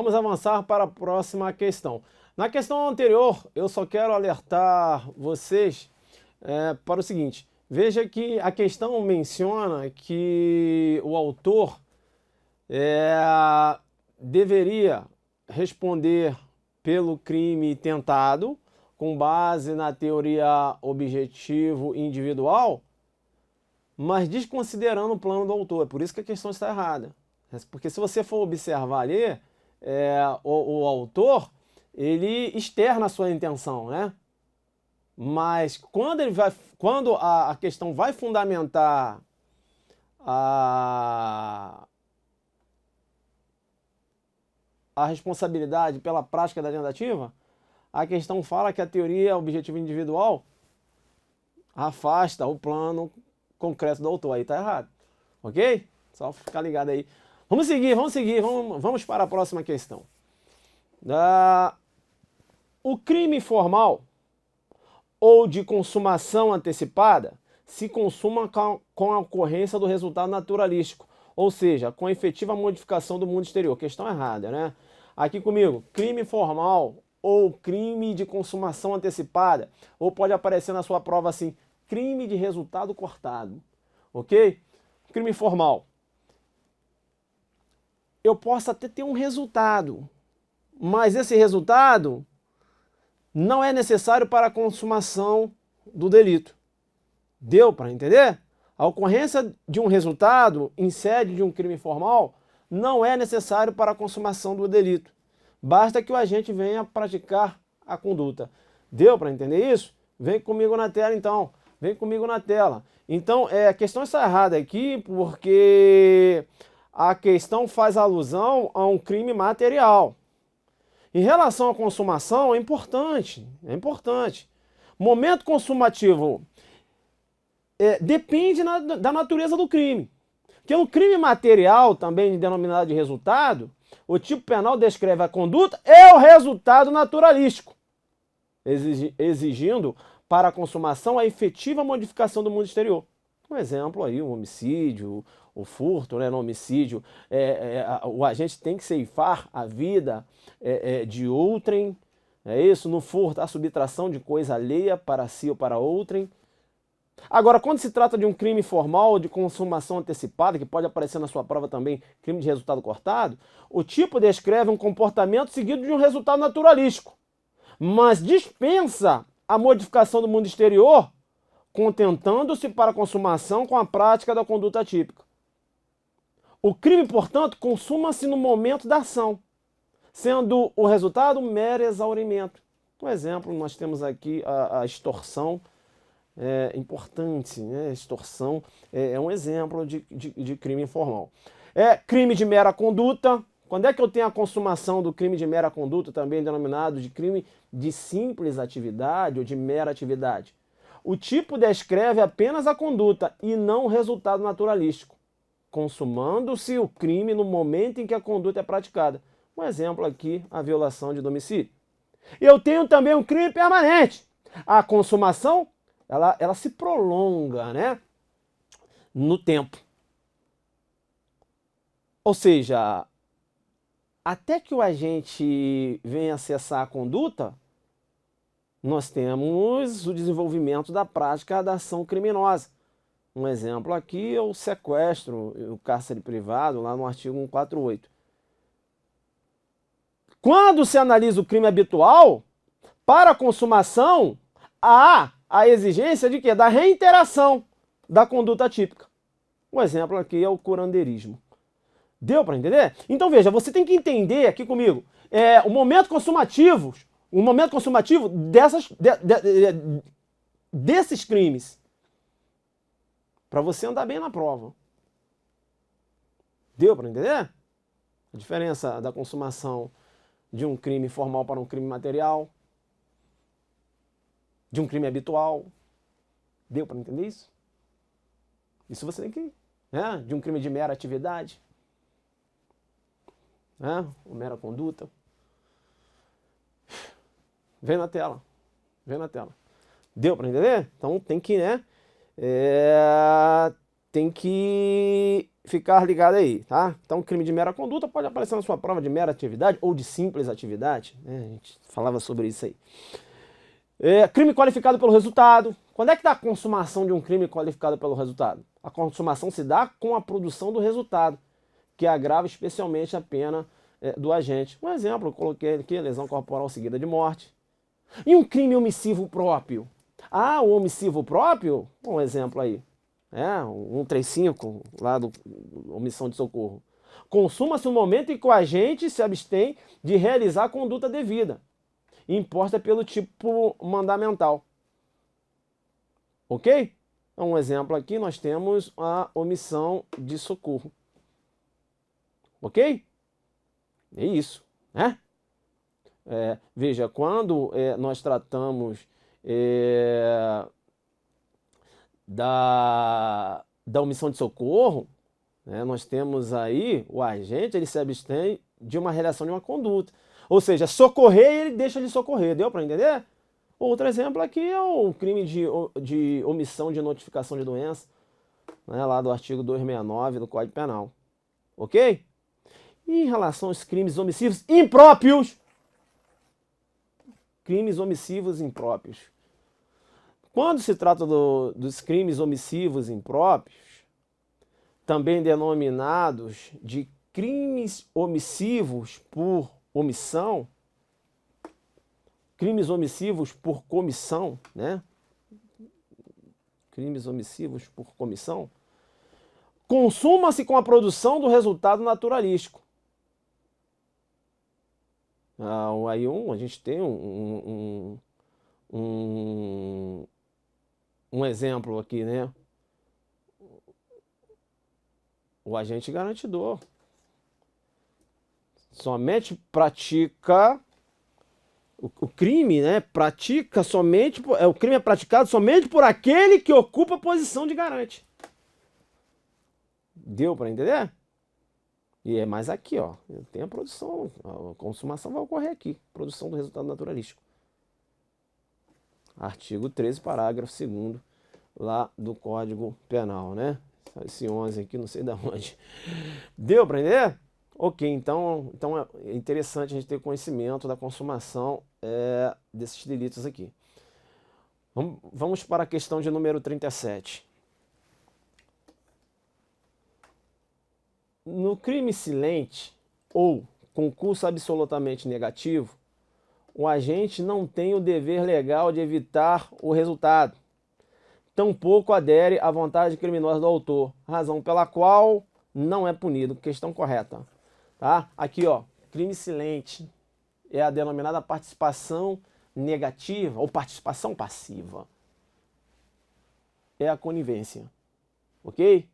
Vamos avançar para a próxima questão. Na questão anterior, eu só quero alertar vocês para o seguinte. Veja que a questão menciona que o autor deveria responder pelo crime tentado com base na teoria objetivo individual, mas desconsiderando o plano do autor. É por isso que a questão está errada. Porque se você for observar ali, o autor, ele externa a sua intenção, né? Mas quando a questão vai fundamentar a responsabilidade pela prática da tentativa, a questão fala que a teoria objetivo individual afasta o plano concreto do autor. Aí tá errado. Ok? Só ficar ligado aí. Vamos seguir, vamos para a próxima questão. O crime formal ou de consumação antecipada se consuma com a ocorrência do resultado naturalístico, ou seja, com a efetiva modificação do mundo exterior. Questão errada, né? Aqui comigo, crime formal ou crime de consumação antecipada, ou pode aparecer na sua prova assim, crime de resultado cortado, ok? Crime formal. Eu posso até ter um resultado, mas esse resultado não é necessário para a consumação do delito. Deu para entender? A ocorrência de um resultado em sede de um crime formal não é necessário para a consumação do delito. Basta que o agente venha praticar a conduta. Deu para entender isso? Vem comigo na tela então. Vem comigo na tela. Então, a questão está errada aqui porque a questão faz alusão a um crime material. Em relação à consumação, é importante. Momento consumativo depende da natureza do crime. Porque no crime material, também denominado de resultado, o tipo penal descreve a conduta e o resultado naturalístico, exigindo para a consumação a efetiva modificação do mundo exterior. Um exemplo aí, o homicídio, o furto, né? No homicídio, o agente tem que ceifar a vida de outrem, é isso? No furto, a subtração de coisa alheia para si ou para outrem. Agora, quando se trata de um crime formal de consumação antecipada, que pode aparecer na sua prova também, crime de resultado cortado, o tipo descreve um comportamento seguido de um resultado naturalístico, mas dispensa a modificação do mundo exterior, contentando-se para a consumação com a prática da conduta típica. O crime, portanto, consuma-se no momento da ação, sendo o resultado um mero exaurimento. Um exemplo, nós temos aqui a extorsão. Importante, né? Extorsão é um exemplo de crime informal. Crime de mera conduta. Quando é que eu tenho a consumação do crime de mera conduta, também denominado de crime de simples atividade ou de mera atividade? O tipo descreve apenas a conduta e não o resultado naturalístico, consumando-se o crime no momento em que a conduta é praticada. Um exemplo aqui, a violação de domicílio. Eu tenho também um crime permanente. A consumação ela se prolonga, né, no tempo. Ou seja, até que o agente venha acessar a conduta, nós temos o desenvolvimento da prática da ação criminosa. Um exemplo aqui é o sequestro, o cárcere privado, lá no artigo 148. Quando se analisa o crime habitual, para a consumação, há a exigência de quê? Da reiteração da conduta típica. Um exemplo aqui é o curandeirismo. Deu para entender? Então veja, você tem que entender aqui comigo o momento consumativo desses crimes, para você andar bem na prova. Deu para entender? A diferença da consumação de um crime formal para um crime material, de um crime habitual. Deu para entender isso? Isso você tem que... de um crime de mera atividade, ou mera conduta. Vem na tela. Deu para entender? Então tem que, tem que ficar ligado aí, tá? Então, crime de mera conduta pode aparecer na sua prova de mera atividade ou de simples atividade, né? A gente falava sobre isso aí. Crime qualificado pelo resultado. Quando é que dá a consumação de um crime qualificado pelo resultado? A consumação se dá com a produção do resultado, que agrava especialmente a pena do agente. Um exemplo, eu coloquei aqui, lesão corporal seguida de morte. E um crime omissivo próprio? Ah, o omissivo próprio, um exemplo aí, 135, lá do omissão de socorro. Consuma-se no momento em que o agente se abstém de realizar a conduta devida, imposta pelo tipo mandamental. Ok? Então, um exemplo aqui, nós temos a omissão de socorro. Ok? É isso, né? Veja, quando nós tratamos da omissão de socorro, né, nós temos aí o agente, ele se abstém de uma realização de uma conduta. Ou seja, socorrer, ele deixa de socorrer. Deu para entender? Outro exemplo aqui é o crime de omissão de notificação de doença, né, lá do artigo 269 do Código Penal. Ok? E em relação aos crimes omissivos impróprios, crimes omissivos impróprios. Quando se trata dos crimes omissivos impróprios, também denominados de crimes omissivos por omissão, crimes omissivos por comissão, né? Crimes omissivos por comissão, consuma-se com a produção do resultado naturalístico. Aí a gente tem um exemplo aqui, né? O agente garantidor somente pratica o crime, né? Pratica somente o crime é praticado somente por aquele que ocupa a posição de garante. Deu para entender? E é mais aqui, ó. Tem a produção, a consumação vai ocorrer aqui, produção do resultado naturalístico. Artigo 13, parágrafo 2º, lá do Código Penal, né? Esse 11 aqui, não sei de onde. Deu para entender? Ok, então é interessante a gente ter conhecimento da consumação desses delitos aqui. Vamos para a questão de número 37. No crime silente ou concurso absolutamente negativo, o agente não tem o dever legal de evitar o resultado. Tampouco adere à vontade criminosa do autor, razão pela qual não é punido. Questão correta. Tá? Aqui, ó, crime silente é a denominada participação negativa ou participação passiva. É a conivência. Ok?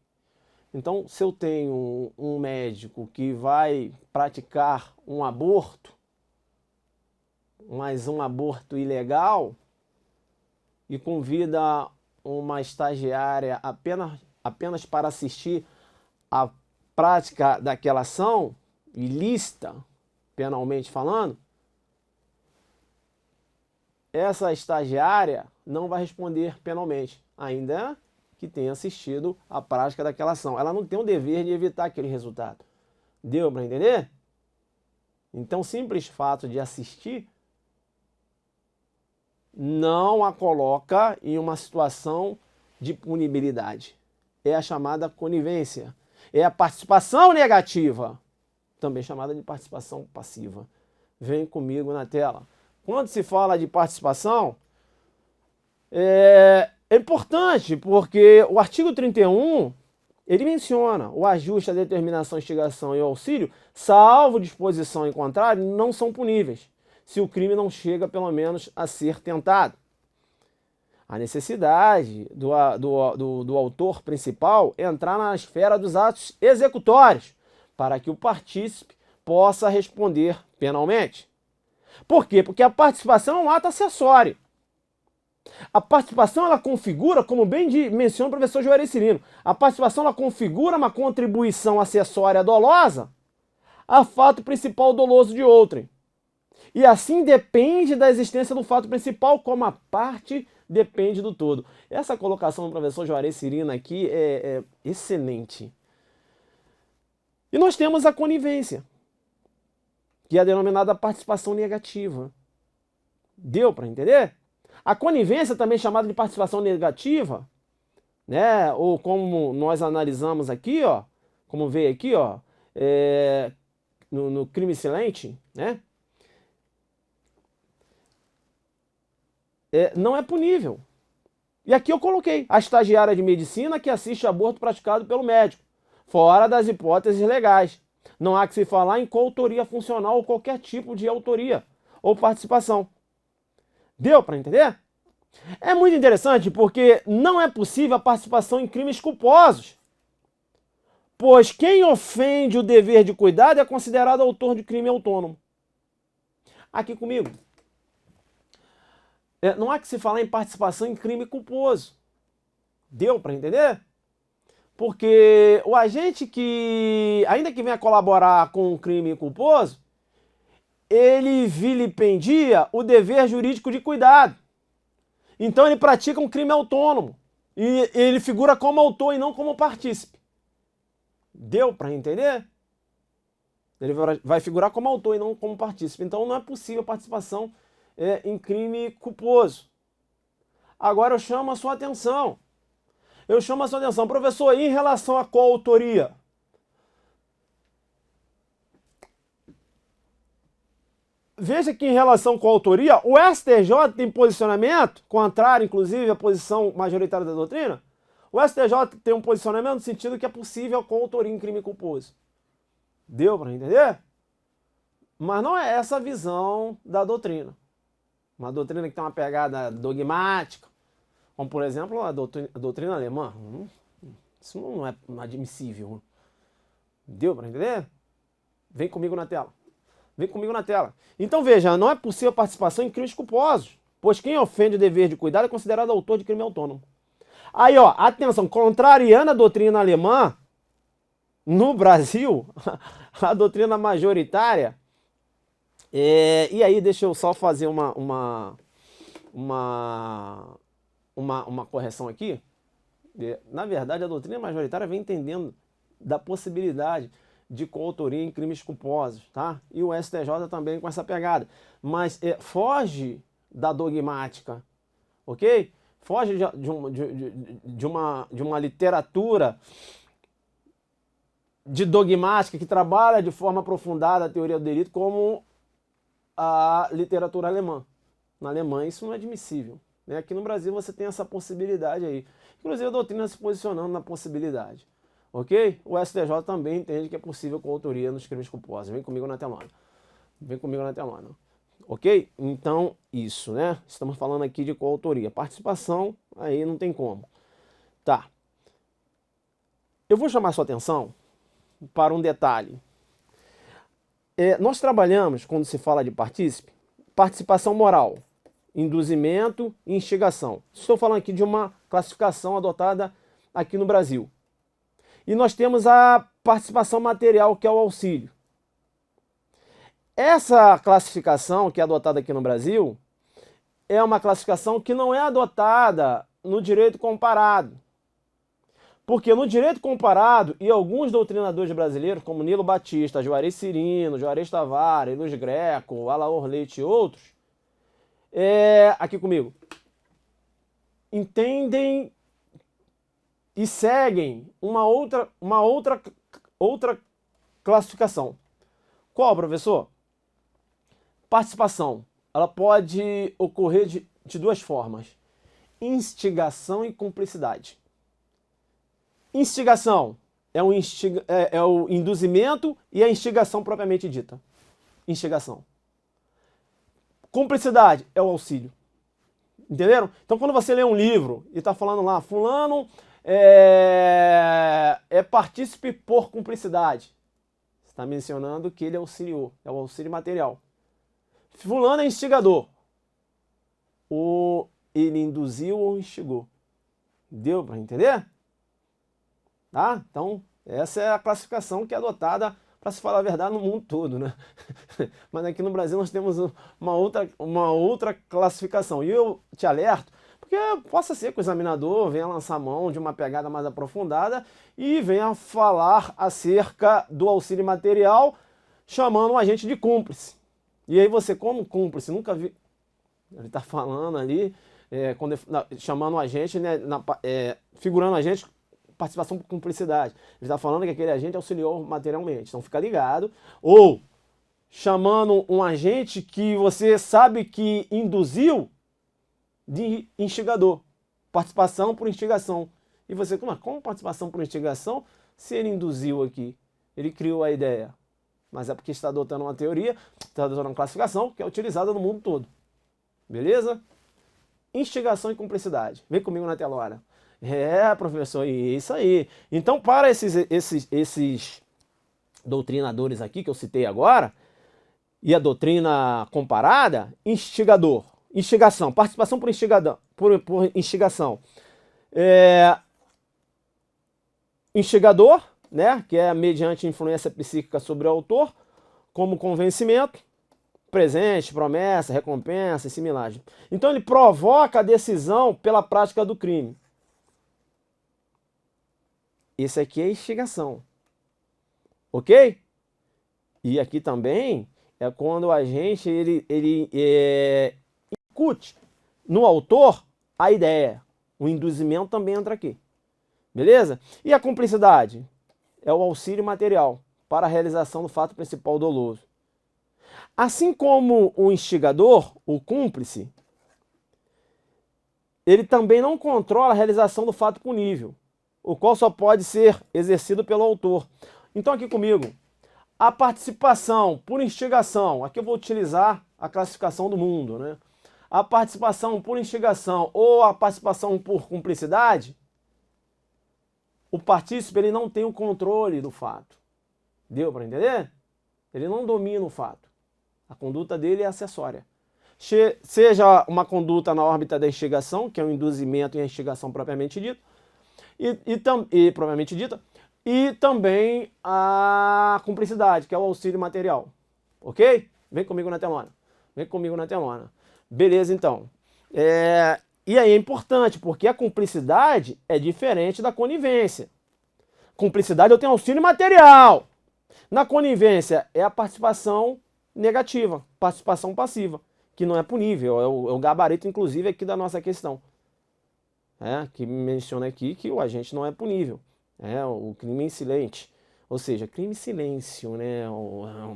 Então, se eu tenho um médico que vai praticar um aborto, mas um aborto ilegal, e convida uma estagiária apenas para assistir à prática daquela ação ilícita, penalmente falando, essa estagiária não vai responder penalmente, ainda que tenha assistido à prática daquela ação. Ela não tem o dever de evitar aquele resultado. Deu para entender? Então, o simples fato de assistir não a coloca em uma situação de punibilidade. É a chamada conivência. É a participação negativa, também chamada de participação passiva. Vem comigo na tela. Quando se fala de participação, é importante, porque o artigo 31, ele menciona o ajuste, a determinação, a instigação e o auxílio, salvo disposição em contrário, não são puníveis, se o crime não chega, pelo menos, a ser tentado. A necessidade do autor principal entrar na esfera dos atos executórios, para que o partícipe possa responder penalmente. Por quê? Porque a participação é um ato acessório. A participação, ela configura, como bem menciona o professor Juarez Cirino, a participação, ela configura uma contribuição acessória dolosa a fato principal doloso de outrem. E assim depende da existência do fato principal como a parte depende do todo. Essa colocação do professor Juarez Cirino aqui é excelente. E nós temos a conivência, que é a denominada participação negativa. Deu para entender? A conivência, também chamada de participação negativa, né? Ou como nós analisamos aqui, ó, como veio aqui, ó, no crime silente, né? Não é punível. E aqui eu coloquei a estagiária de medicina que assiste aborto praticado pelo médico, fora das hipóteses legais. Não há que se falar em coautoria funcional ou qualquer tipo de autoria ou participação. Deu para entender? É muito interessante porque não é possível a participação em crimes culposos, pois quem ofende o dever de cuidado é considerado autor de crime autônomo. Aqui comigo. Não há que se falar em participação em crime culposo. Deu para entender? Porque o agente que, ainda que venha colaborar com um crime culposo, ele vilipendia o dever jurídico de cuidado. Então ele pratica um crime autônomo. E ele figura como autor e não como partícipe. Deu para entender? Ele vai figurar como autor e não como partícipe. Então não é possível participação em crime culposo. Agora eu chamo a sua atenção. Professor, em relação à coautoria? Veja que em relação com a autoria, o STJ tem posicionamento, contrário inclusive à posição majoritária da doutrina. O STJ tem um posicionamento no sentido que é possível a coautoria em crime culposo. Deu para entender? Mas não é essa a visão da doutrina. Uma doutrina que tem uma pegada dogmática, como por exemplo a doutrina alemã. Isso não é admissível. Deu para entender? Vem comigo na tela. Então veja, não é possível participação em crimes culposos, pois quem ofende o dever de cuidado é considerado autor de crime autônomo. Aí, ó, atenção, contrariando a doutrina alemã, no Brasil, a doutrina majoritária, e aí deixa eu só fazer uma correção aqui. Na verdade, a doutrina majoritária vem entendendo da possibilidade de coautoria em crimes culposos, tá? E o STJ também com essa pegada. Mas foge da dogmática, ok? Foge de uma literatura de dogmática que trabalha de forma aprofundada a teoria do delito como a literatura alemã. Na Alemanha isso não é admissível, né? Aqui no Brasil você tem essa possibilidade aí. Inclusive a doutrina se posicionando na possibilidade. Ok? O STJ também entende que é possível coautoria nos crimes culposos. Vem comigo na telona. Ok? Então, isso, né? Estamos falando aqui de coautoria. Participação, aí não tem como. Tá. Eu vou chamar sua atenção para um detalhe. Nós trabalhamos, quando se fala de partícipe, participação moral, induzimento e instigação. Estou falando aqui de uma classificação adotada aqui no Brasil. E nós temos a participação material, que é o auxílio. Essa classificação que é adotada aqui no Brasil é uma classificação que não é adotada no direito comparado. Porque no direito comparado, e alguns doutrinadores brasileiros, como Nilo Batista, Juarez Cirino, Juarez Tavares, Luiz Greco, Alaor Leite e outros, aqui comigo, entendem e seguem uma outra classificação. Qual, professor? Participação. Ela pode ocorrer de duas formas: instigação e cumplicidade. Instigação é o induzimento e a instigação propriamente dita. Instigação. Cumplicidade é o auxílio. Entenderam? Então quando você lê um livro e está falando lá, fulano é partícipe por cumplicidade, você está mencionando que ele auxiliou, é o auxílio material. Fulano é instigador, ou ele induziu ou instigou. Deu para entender? Tá? Então, essa é a classificação que é adotada, para se falar a verdade, no mundo todo, né? Mas aqui no Brasil nós temos uma outra classificação. E eu te alerto, porque porque possa ser que o examinador venha lançar mão de uma pegada mais aprofundada e venha falar acerca do auxílio material, chamando o agente de cúmplice. E aí você, como cúmplice, nunca vi... Ele está falando ali, chamando o agente, né, figurando o agente, participação por cumplicidade. Ele está falando que aquele agente auxiliou materialmente, então fica ligado. Ou chamando um agente que você sabe que induziu de instigador. Participação por instigação. E você, como participação por instigação, se ele induziu aqui? Ele criou a ideia. Mas é porque está adotando uma teoria, está adotando uma classificação que é utilizada no mundo todo. Beleza? Instigação e cumplicidade. Vem comigo na telona. Professor, isso aí. Então, para esses doutrinadores aqui que eu citei agora, e a doutrina comparada, instigador, instigação, participação por instigação. Instigador, né, que é mediante influência psíquica sobre o autor, como convencimento, presente, promessa, recompensa e similares. Então ele provoca a decisão pela prática do crime. Esse aqui é instigação. Ok? E aqui também é quando a gente incute no autor a ideia. O induzimento também entra aqui. Beleza? E a cumplicidade? É o auxílio material para a realização do fato principal doloso. Assim como o instigador, o cúmplice, ele também não controla a realização do fato punível, o qual só pode ser exercido pelo autor. Então aqui comigo, a participação por instigação, aqui eu vou utilizar a classificação do mundo, né? A participação por instigação ou a participação por cumplicidade, o partícipe ele não tem o controle do fato. Deu para entender? Ele não domina o fato. A conduta dele é acessória. Seja uma conduta na órbita da instigação, que é o induzimento e a instigação propriamente dita, e também a cumplicidade, que é o auxílio material. Ok? Vem comigo na telona. Vem comigo na telona. Beleza, então. E aí é importante, porque a cumplicidade é diferente da conivência. Cumplicidade eu tenho auxílio material. Na conivência é a participação negativa, participação passiva, que não é punível, é o gabarito, inclusive, aqui da nossa questão. Que menciona aqui que o agente não é punível. O crime silente. Ou seja, crime silêncio, né?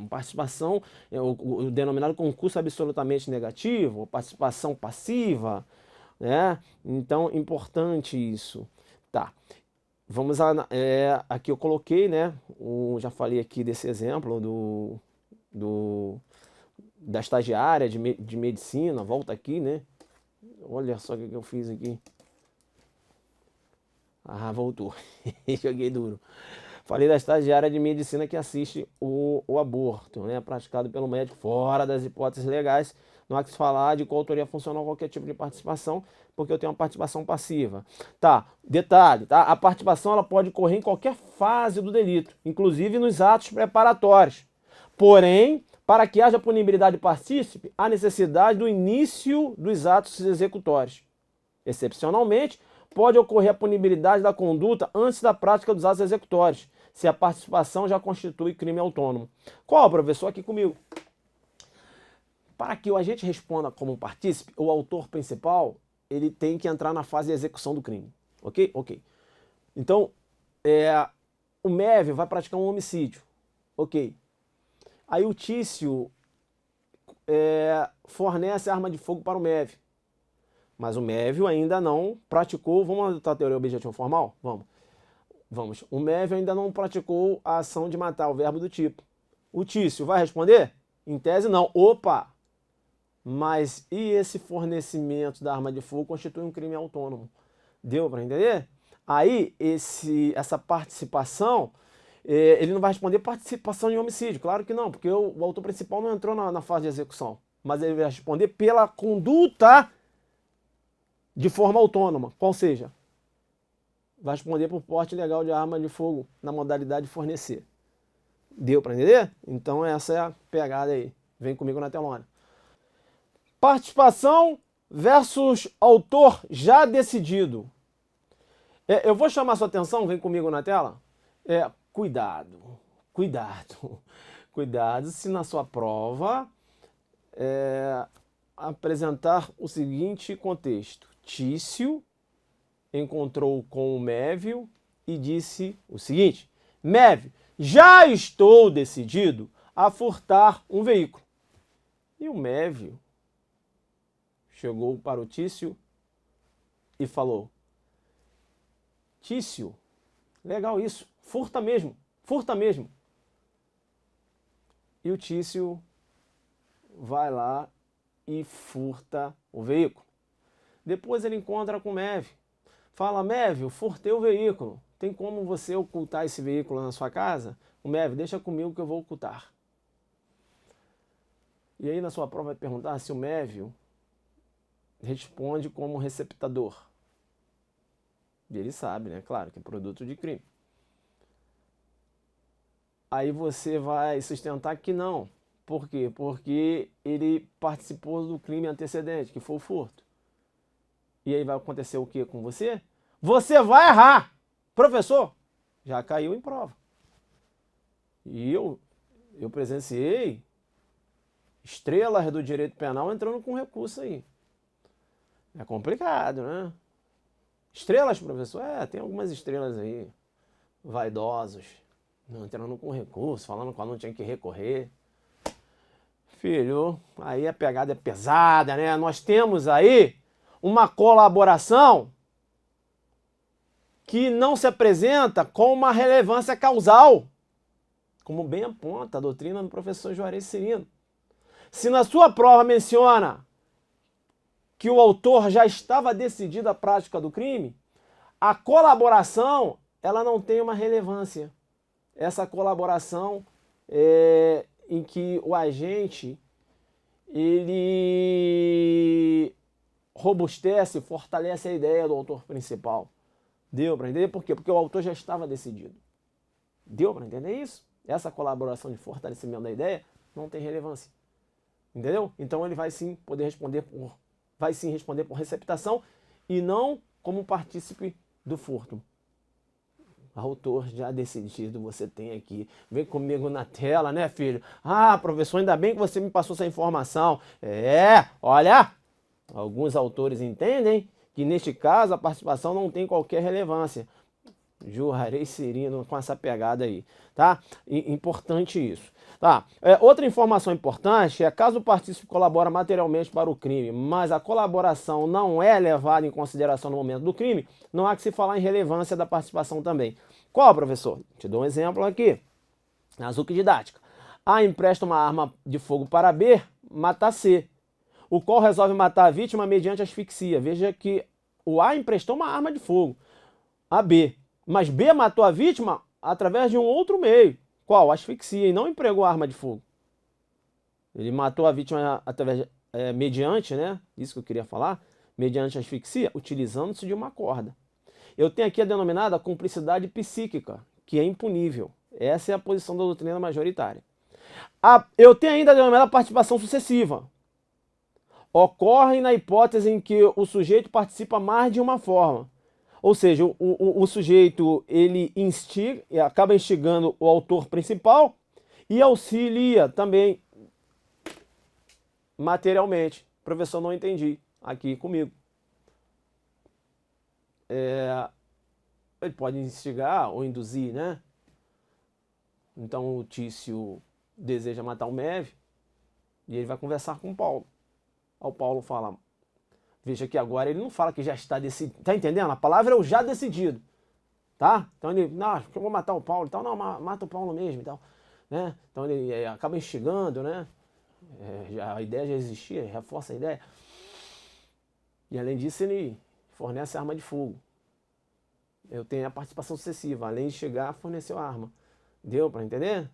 Participação, o denominado concurso absolutamente negativo, participação passiva, né? Então, importante isso. Tá. Vamos aqui eu coloquei, né? Já falei aqui desse exemplo da estagiária de medicina, volta aqui, né? Olha só o que eu fiz aqui. Ah, voltou. Joguei duro. Falei da estagiária de medicina que assiste o aborto, né? Praticado pelo médico fora das hipóteses legais. Não há que se falar de coautoria funcional qualquer tipo de participação, porque eu tenho uma participação passiva. Tá, detalhe, tá? A participação ela pode ocorrer em qualquer fase do delito, inclusive nos atos preparatórios. Porém, para que haja punibilidade partícipe, há necessidade do início dos atos executórios. Excepcionalmente, pode ocorrer a punibilidade da conduta antes da prática dos atos executórios, se a participação já constitui crime autônomo. Qual, professor? Aqui comigo. Para que o agente responda como partícipe, o autor principal, ele tem que entrar na fase de execução do crime. Ok? Ok. Então, o MEV vai praticar um homicídio. Ok. Aí o Tício fornece arma de fogo para o MEV. Mas o MEV ainda não praticou, vamos adotar a teoria objetiva formal? Vamos. O MEV ainda não praticou a ação de matar, o verbo do tipo. O Tício vai responder? Em tese não. Opa! Mas e esse fornecimento da arma de fogo constitui um crime autônomo? Deu para entender? Aí, essa participação, ele não vai responder participação em homicídio. Claro que não, porque o autor principal não entrou na fase de execução. Mas ele vai responder pela conduta de forma autônoma. Qual seja? Vai responder por porte ilegal de arma de fogo na modalidade de fornecer. Deu para entender? Então essa é a pegada aí. Vem comigo na telona. Participação versus autor já decidido. Eu vou chamar sua atenção, vem comigo na tela. Cuidado, cuidado, cuidado se na sua prova apresentar o seguinte contexto. Tício encontrou com o Mévio e disse o seguinte: Mévio, já estou decidido a furtar um veículo. E o Mévio chegou para o Tício e falou: Tício, legal isso, furta mesmo, furta mesmo. E o Tício vai lá e furta o veículo. Depois ele encontra com o Mévio. Fala: Mévio, furtei o veículo. Tem como você ocultar esse veículo na sua casa? O Mévio: deixa comigo que eu vou ocultar. E aí na sua prova vai perguntar se o Mévio responde como receptador. E ele sabe, né? Claro, que é produto de crime. Aí você vai sustentar que não. Por quê? Porque ele participou do crime antecedente, que foi o furto. E aí vai acontecer o que com você? Você vai errar! Professor, já caiu em prova. E eu presenciei estrelas do direito penal entrando com recurso aí. É complicado, né? Estrelas, professor? Tem algumas estrelas aí, vaidosos, entrando com recurso, falando que não tinha que recorrer. Filho, aí a pegada é pesada, né? Nós temos aí uma colaboração que não se apresenta com uma relevância causal, como bem aponta a doutrina do professor Juarez Cirino. Se na sua prova menciona que o autor já estava decidido a prática do crime, a colaboração, ela não tem uma relevância. Essa colaboração é em que o agente, ele robustece, fortalece a ideia do autor principal. Deu para entender? Por quê? Porque o autor já estava decidido. Deu para entender isso? Essa colaboração de fortalecimento da ideia não tem relevância. Entendeu? Então ele vai sim poder responder por receptação e não como partícipe do furto. Autor já decidido você tem aqui. Vem comigo na tela, né, filho? Ah, professor, ainda bem que você me passou essa informação. Olha, alguns autores entendem que neste caso a participação não tem qualquer relevância. Juarez Cirino com essa pegada aí, tá? Importante isso. Tá. Outra informação importante é caso o partícipe colabora materialmente para o crime, mas a colaboração não é levada em consideração no momento do crime, não há que se falar em relevância da participação também. Qual, professor? Te dou um exemplo aqui. Na Azuc didática. A empresta uma arma de fogo para B, mata C, o qual resolve matar a vítima mediante asfixia. Veja que o A emprestou uma arma de fogo a B, mas B matou a vítima através de um outro meio. Qual? Asfixia, e não empregou arma de fogo. Ele matou a vítima através, mediante, né? Isso que eu queria falar, mediante asfixia, utilizando-se de uma corda. Eu tenho aqui a denominada cumplicidade psíquica, que é impunível. Essa é a posição da doutrina majoritária. Eu tenho ainda a denominada participação sucessiva. Ocorre na hipótese em que o sujeito participa mais de uma forma. Ou seja, o sujeito ele acaba instigando o autor principal e auxilia também materialmente. Professor, não entendi. Aqui comigo. Ele pode instigar ou induzir, né? Então o Tício deseja matar o Mévio e ele vai conversar com o Paulo. Aí o Paulo fala... Veja que agora ele não fala que já está decidido. Tá entendendo? A palavra é o já decidido. Tá? Então ele, não, eu vou matar o Paulo e tal. Não, mata o Paulo mesmo e tal. Né? Então ele acaba instigando, né? A ideia já existia, reforça a ideia. E além disso ele fornece arma de fogo. Eu tenho a participação sucessiva. Além de chegar, forneceu a arma. Deu para entender?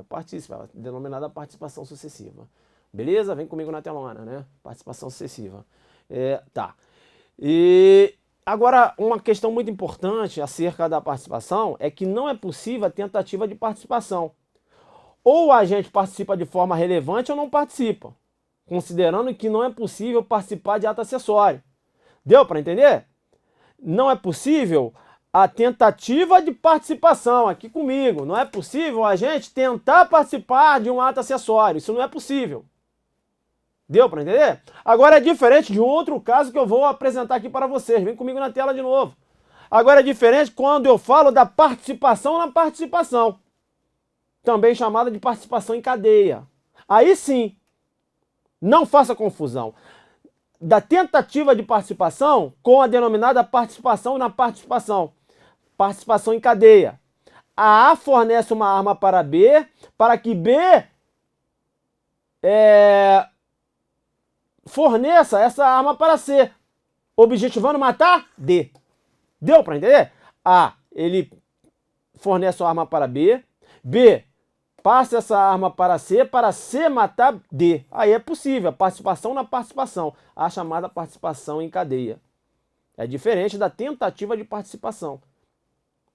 Participa, denominada participação sucessiva. Beleza? Vem comigo na telona, né? Participação sucessiva. Tá. E agora, uma questão muito importante acerca da participação é que não é possível a tentativa de participação. Ou a gente participa de forma relevante ou não participa. considerando que não é possível participar de ato acessório. Deu para entender? Não é possível a tentativa de participação aqui comigo. Não é possível a gente tentar participar de um ato acessório. Isso não é possível. Deu para entender? Agora é diferente de um outro caso que eu vou apresentar aqui para vocês. Vem comigo na tela de novo. Agora é diferente quando eu falo da participação na participação. Também chamada de participação em cadeia. Aí sim, não faça confusão da tentativa de participação com a denominada participação na participação. Participação em cadeia. A A fornece uma arma para B, para que B forneça essa arma para C, objetivando matar D. Deu para entender? A, ele fornece a arma para B, B passa essa arma para C matar D. Aí é possível, a participação na participação, a chamada participação em cadeia. É diferente da tentativa de participação.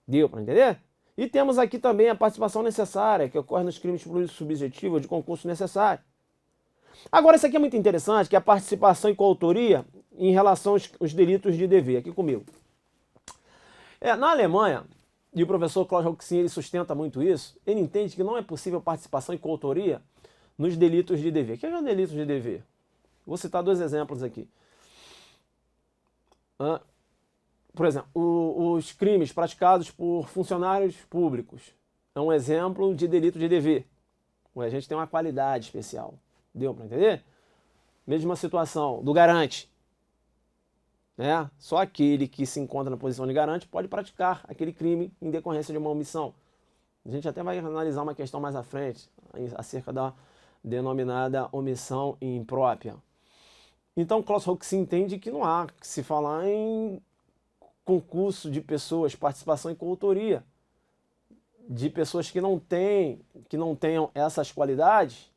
Deu para entender? E temos aqui também a participação necessária, que ocorre nos crimes subjetivos de concurso necessário. Agora, isso aqui é muito interessante, que é a participação em coautoria em relação aos delitos de dever. Aqui comigo. Na Alemanha, e o professor Klaus Roxin, ele sustenta muito isso, ele entende que não é possível participação em coautoria nos delitos de dever. O que é delitos de dever? Vou citar 2 exemplos aqui. Por exemplo, os crimes praticados por funcionários públicos é um exemplo de delito de dever. A gente tem uma qualidade especial. Deu para entender? Mesma situação do garante. Só aquele que se encontra na posição de garante pode praticar aquele crime em decorrência de uma omissão. A gente até vai analisar uma questão mais à frente, acerca da denominada omissão imprópria. Então, Klaus Roxin entende que não há que se falar em concurso de pessoas, participação em coautoria, de pessoas que não tenham essas qualidades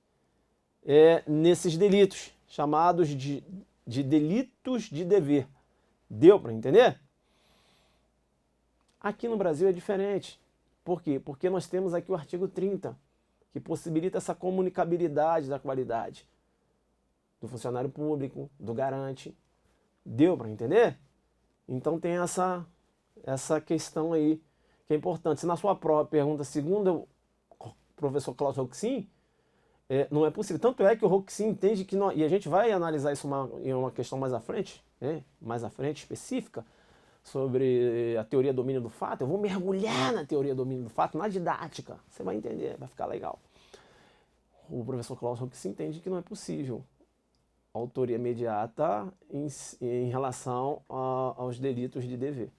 nesses delitos, chamados de delitos de dever. Deu para entender? Aqui no Brasil é diferente. Por quê? Porque nós temos aqui o artigo 30, que possibilita essa comunicabilidade da qualidade do funcionário público, do garante. Deu para entender? Então tem essa questão aí que é importante. Se na sua prova pergunta, segundo o professor Klaus Roxin, não é possível. Tanto é que o Roxin entende que e a gente vai analisar isso em uma questão mais à frente, específica, sobre a teoria do domínio do fato. Eu vou mergulhar na teoria do domínio do fato, na didática. Você vai entender, vai ficar legal. O professor Klaus Roxin entende que não é possível autoria imediata em relação aos delitos de dever.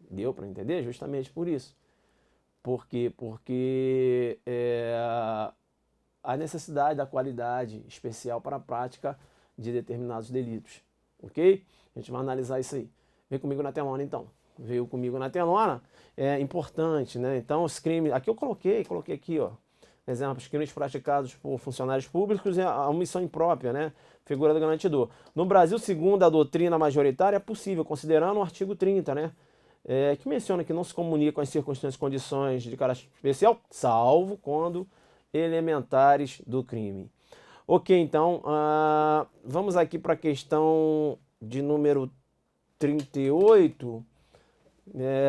Deu para entender? Justamente por isso. Por quê? Porque a necessidade da qualidade especial para a prática de determinados delitos. Ok? A gente vai analisar isso aí. Vem comigo na telona, então. Veio comigo na telona. É importante, né? Então, os crimes... Aqui eu coloquei aqui, ó. Exemplos, crimes praticados por funcionários públicos e a omissão imprópria, né? Figura do garantidor. No Brasil, segundo a doutrina majoritária, é possível, considerando o artigo 30, né? Que menciona que não se comunica com as circunstâncias e condições de caráter especial, salvo quando elementares do crime. Ok, então, vamos aqui para a questão de número 38.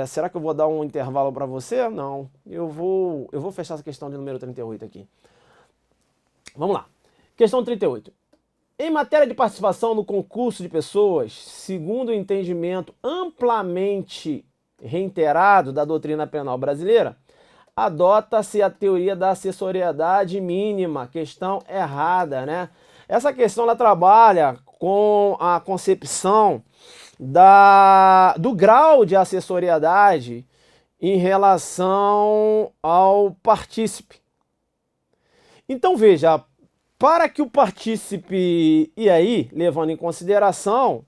Será que eu vou dar um intervalo para você? Não, eu vou fechar essa questão de número 38 aqui. Vamos lá. Questão 38. Em matéria de participação no concurso de pessoas, segundo o entendimento amplamente reiterado da doutrina penal brasileira, adota-se a teoria da acessoriedade mínima, questão errada, né? Essa questão ela trabalha com a concepção do grau de acessoriedade em relação ao partícipe. Então veja, para que o partícipe, e aí, levando em consideração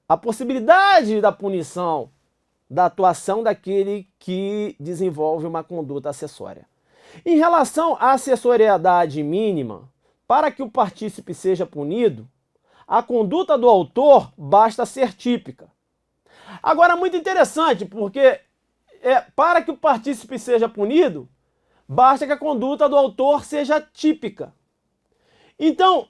a possibilidade da punição da atuação daquele que desenvolve uma conduta acessória. Em relação à acessoriedade mínima, para que o partícipe seja punido, a conduta do autor basta ser típica. Agora, muito interessante, porque para que o partícipe seja punido, basta que a conduta do autor seja típica. Então,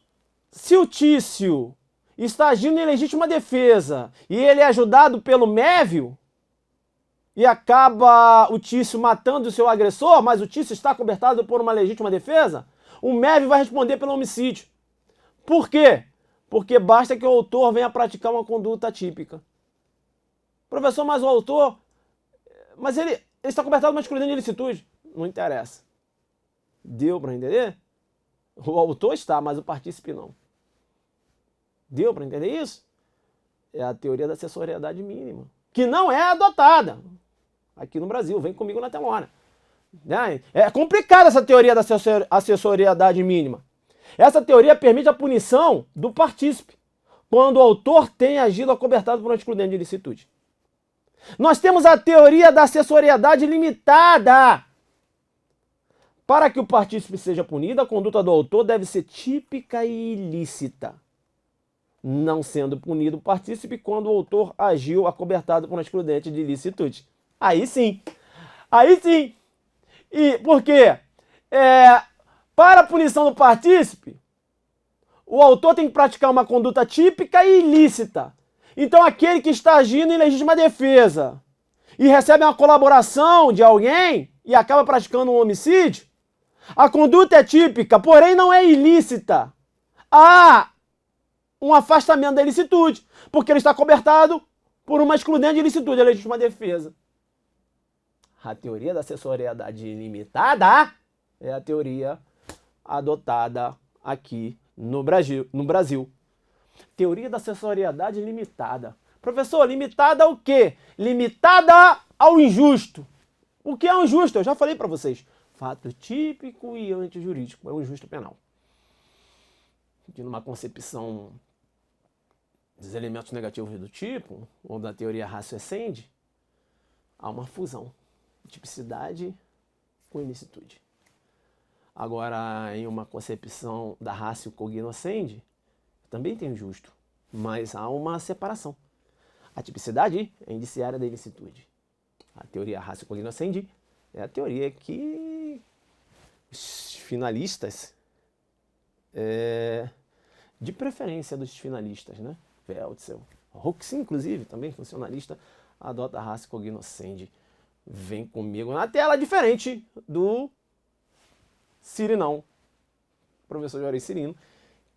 Se o Tício está agindo em legítima defesa e ele é ajudado pelo Mévio e acaba o Tício matando o seu agressor, mas o Tício está cobertado por uma legítima defesa, o Mévio vai responder pelo homicídio. Por quê? Porque basta que o autor venha praticar uma conduta atípica. Professor, mas o autor... Mas ele está cobertado por uma exclusão de ilicitude. Não interessa. Deu para entender? O autor está, mas o partícipe não. Deu para entender isso? É a teoria da acessoriedade mínima, que não é adotada aqui no Brasil. Vem comigo na telona. É complicada essa teoria da acessoriedade mínima. Essa teoria permite a punição do partícipe, quando o autor tem agido acobertado por uma excludente de ilicitude. Nós temos a teoria da acessoriedade limitada. Para que o partícipe seja punido, a conduta do autor deve ser típica e ilícita, não sendo punido o partícipe quando o autor agiu acobertado por uma excludente de ilicitude. Aí sim. Aí sim. E por quê? Para a punição do partícipe, o autor tem que praticar uma conduta típica e ilícita. Então aquele que está agindo em legítima defesa e recebe uma colaboração de alguém e acaba praticando um homicídio, a conduta é típica, porém não é ilícita. Há um afastamento da ilicitude, porque ele está cobertado por uma excludente de ilicitude, a legítima defesa. A teoria da acessoriedade limitada é a teoria adotada aqui no Brasil. Teoria da acessoriedade limitada. Professor, limitada ao quê? Limitada ao injusto. O que é o injusto? Eu já falei para vocês. Fato típico e antijurídico. É o injusto penal. De uma concepção dos elementos negativos do tipo, ou da teoria ratio essendi, há uma fusão. Tipicidade com ilicitude. Agora, em uma concepção da ratio cognoscendi, também tem o justo, mas há uma separação. A tipicidade é indiciária da ilicitude. A teoria ratio cognoscendi é a teoria que os finalistas, de preferência dos finalistas, né? Veltzel, Hooks, inclusive, também funcionalista, adota a ratio cognoscendi. Vem comigo na tela, diferente do Cirinão, professor Juarez Cirino,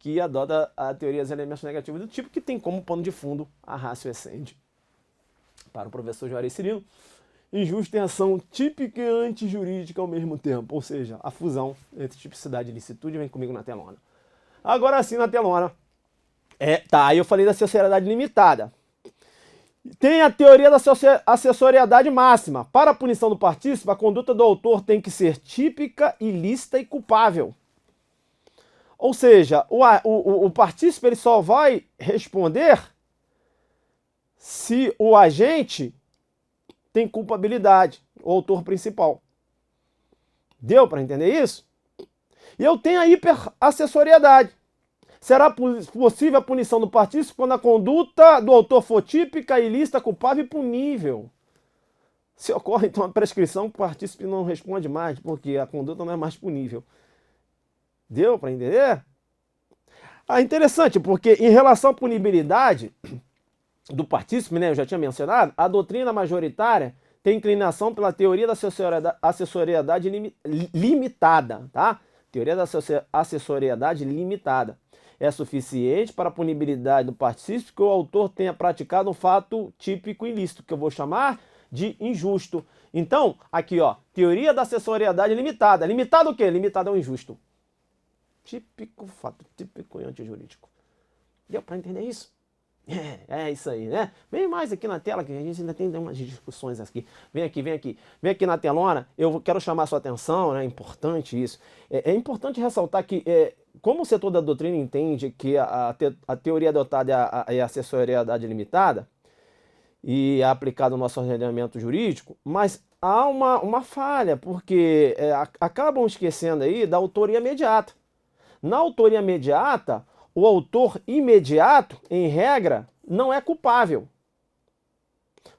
que adota a teoria dos elementos negativos do tipo que tem como pano de fundo a ratio essendi. Para o professor Juarez Cirino, injusto em ação típica e antijurídica ao mesmo tempo, ou seja, a fusão entre tipicidade e ilicitude. Vem comigo na telona. Agora sim, na telona. Aí eu falei da acessoriedade limitada. Tem a teoria da acessoriedade máxima. Para a punição do partícipe, a conduta do autor tem que ser típica, ilícita e culpável. Ou seja, o partícipe ele só vai responder se o agente tem culpabilidade, o autor principal. Deu para entender isso? E eu tenho a hiperassessoriedade. Será possível a punição do partícipe quando a conduta do autor for típica, ilícita, culpável e punível. Se ocorre então a prescrição, o partícipe não responde mais, porque a conduta não é mais punível. Deu para entender? Interessante, porque em relação à punibilidade do partícipe, né, eu já tinha mencionado, a doutrina majoritária tem inclinação pela teoria da acessoriedade limitada, tá? Teoria da acessoriedade limitada. É suficiente para a punibilidade do partícipe que o autor tenha praticado um fato típico ilícito, que eu vou chamar de injusto. Então, aqui, ó, teoria da acessoriedade limitada. Limitado o quê? Limitado ao injusto. Típico fato, típico e antijurídico. Deu para entender isso? É isso aí, né? Vem mais aqui na tela, que a gente ainda tem umas discussões aqui. Vem aqui, vem aqui. Vem aqui na telona, eu quero chamar a sua atenção, né? É importante isso. É importante ressaltar que, como o setor da doutrina entende que a teoria adotada é a acessoriedade limitada e é aplicada no nosso ordenamento jurídico, mas há uma falha, porque acabam esquecendo aí da autoria imediata. Na autoria imediata, o autor imediato, em regra, não é culpável.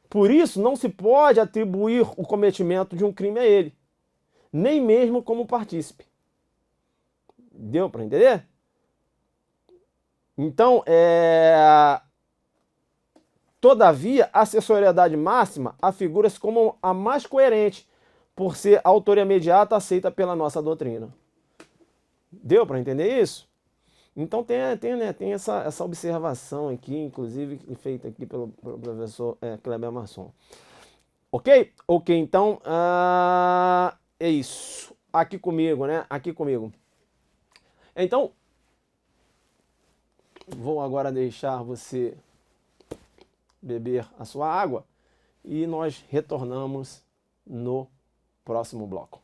Por isso, não se pode atribuir o cometimento de um crime a ele, nem mesmo como partícipe. Deu para entender? Então, todavia, a acessoriedade máxima afigura-se como a mais coerente, por ser a autoria imediata aceita pela nossa doutrina. Deu para entender isso? Então tem essa observação aqui, inclusive feita aqui pelo professor Kleber Masson. Ok? Ok, então é isso. Aqui comigo, né? Aqui comigo. Então, vou agora deixar você beber a sua água e nós retornamos no próximo bloco.